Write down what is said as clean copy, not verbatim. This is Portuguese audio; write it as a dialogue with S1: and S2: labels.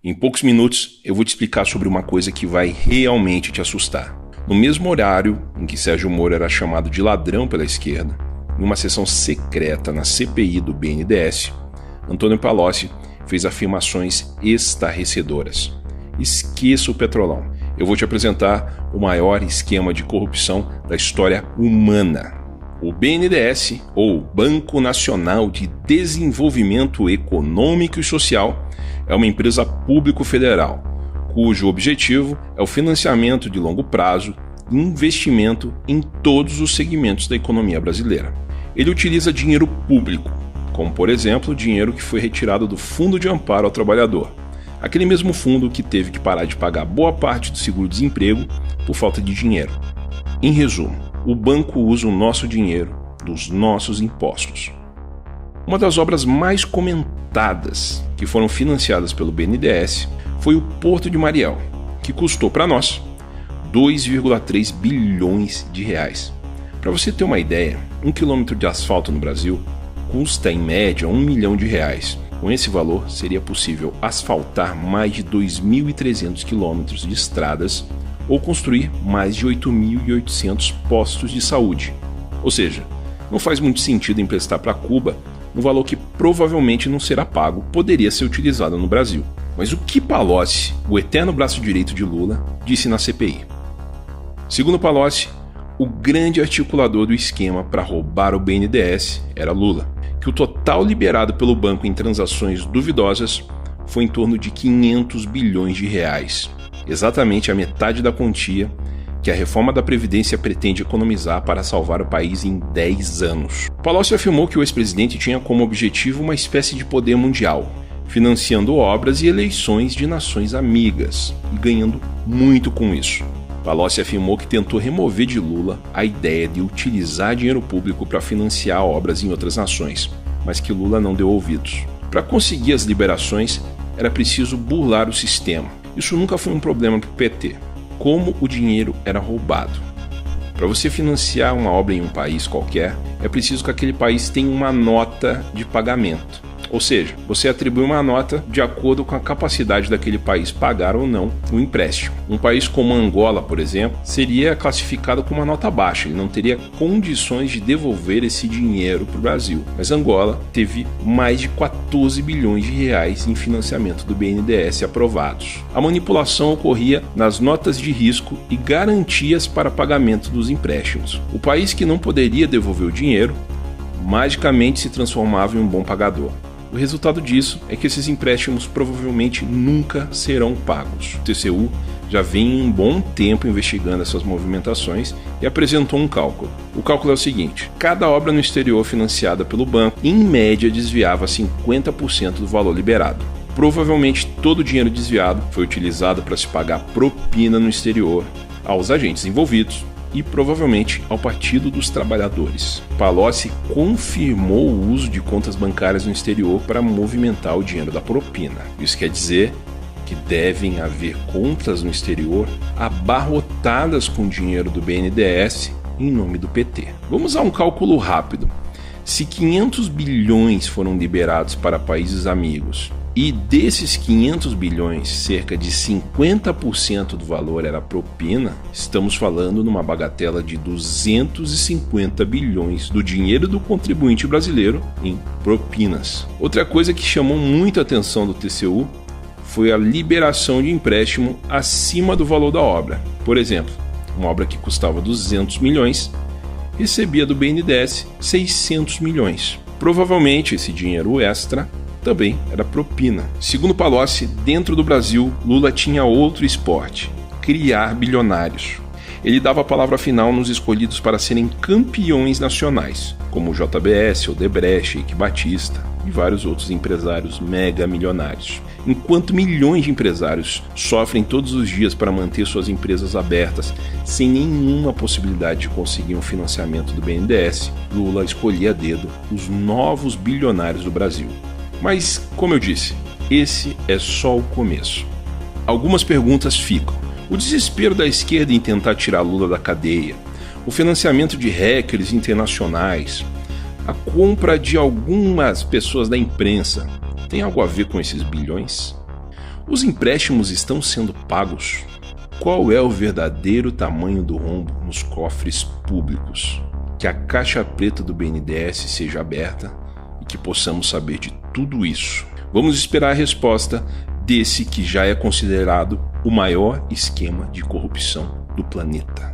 S1: Em poucos minutos eu vou te explicar sobre uma coisa que vai realmente te assustar. No mesmo horário em que Sérgio Moro era chamado de ladrão pela esquerda, em uma sessão secreta na CPI do BNDES, Antônio Palocci fez afirmações estarrecedoras. Esqueça o Petrolão. Eu vou te apresentar o maior esquema de corrupção da história humana. O BNDES, ou Banco Nacional de Desenvolvimento Econômico e Social, é uma empresa público-federal, cujo objetivo é o financiamento de longo prazo e investimento em todos os segmentos da economia brasileira. Ele utiliza dinheiro público, como por exemplo o dinheiro que foi retirado do Fundo de Amparo ao Trabalhador, aquele mesmo fundo que teve que parar de pagar boa parte do seguro-desemprego por falta de dinheiro. Em resumo, o banco usa o nosso dinheiro dos nossos impostos. Uma das obras mais comentadas que foram financiadas pelo BNDES foi o Porto de Mariel, que custou para nós 2,3 bilhões de reais. Para você ter uma ideia, 1 quilômetro de asfalto no Brasil custa em média 1 milhão de reais. Com esse valor, seria possível asfaltar mais de 2.300 quilômetros de estradas ou construir mais de 8.800 postos de saúde. Ou seja, não faz muito sentido emprestar para Cuba um valor que provavelmente não será pago, poderia ser utilizado no Brasil. Mas o que Palocci, o eterno braço direito de Lula, disse na CPI? Segundo Palocci, o grande articulador do esquema para roubar o BNDES era Lula, que o total liberado pelo banco em transações duvidosas foi em torno de 500 bilhões de reais, exatamente a metade da quantia que a reforma da Previdência pretende economizar para salvar o país em 10 anos. Palocci afirmou que o ex-presidente tinha como objetivo uma espécie de poder mundial, financiando obras e eleições de nações amigas e ganhando muito com isso. Palocci afirmou que tentou remover de Lula a ideia de utilizar dinheiro público para financiar obras em outras nações, mas que Lula não deu ouvidos. Para conseguir as liberações, era preciso burlar o sistema. Isso nunca foi um problema para o PT. Como o dinheiro era roubado. Para você financiar uma obra em um país qualquer, é preciso que aquele país tenha uma nota de pagamento. Ou seja, você atribui uma nota de acordo com a capacidade daquele país pagar ou não o empréstimo. Um país como Angola, por exemplo, seria classificado com uma nota baixa, ele não teria condições de devolver esse dinheiro para o Brasil. Mas Angola teve mais de 14 bilhões de reais em financiamento do BNDES aprovados. A manipulação ocorria nas notas de risco e garantias para pagamento dos empréstimos. O país que não poderia devolver o dinheiro, magicamente se transformava em um bom pagador. O resultado disso é que esses empréstimos provavelmente nunca serão pagos. O TCU já vem um bom tempo investigando essas movimentações e apresentou um cálculo. O cálculo é o seguinte: cada obra no exterior financiada pelo banco, em média, desviava 50% do valor liberado. Provavelmente todo o dinheiro desviado foi utilizado para se pagar propina no exterior aos agentes envolvidos e provavelmente ao Partido dos Trabalhadores. Palocci confirmou o uso de contas bancárias no exterior para movimentar o dinheiro da propina. Isso quer dizer que devem haver contas no exterior abarrotadas com dinheiro do BNDES em nome do PT. Vamos a um cálculo rápido. Se 500 bilhões foram liberados para países amigos e desses 500 bilhões, cerca de 50% do valor era propina, estamos falando numa bagatela de 250 bilhões do dinheiro do contribuinte brasileiro em propinas. Outra coisa que chamou muita atenção do TCU foi a liberação de empréstimo acima do valor da obra. Por exemplo, uma obra que custava 200 milhões recebia do BNDES 600 milhões. Provavelmente esse dinheiro extra também era propina. Segundo Palocci, dentro do Brasil, Lula tinha outro esporte: criar bilionários. Ele dava a palavra final nos escolhidos para serem campeões nacionais, como o JBS, Odebrecht, Eike Batista e vários outros empresários mega milionários. Enquanto milhões de empresários sofrem todos os dias para manter suas empresas abertas sem nenhuma possibilidade de conseguir um financiamento do BNDES, Lula escolhia a dedo os novos bilionários do Brasil. Mas, como eu disse, esse é só o começo. Algumas perguntas ficam. O desespero da esquerda em tentar tirar Lula da cadeia, o financiamento de hackers internacionais, a compra de algumas pessoas da imprensa, tem algo a ver com esses bilhões? Os empréstimos estão sendo pagos? Qual é o verdadeiro tamanho do rombo nos cofres públicos? Que a caixa preta do BNDES seja aberta e que possamos saber de tudo isso. Vamos esperar a resposta desse que já é considerado o maior esquema de corrupção do planeta.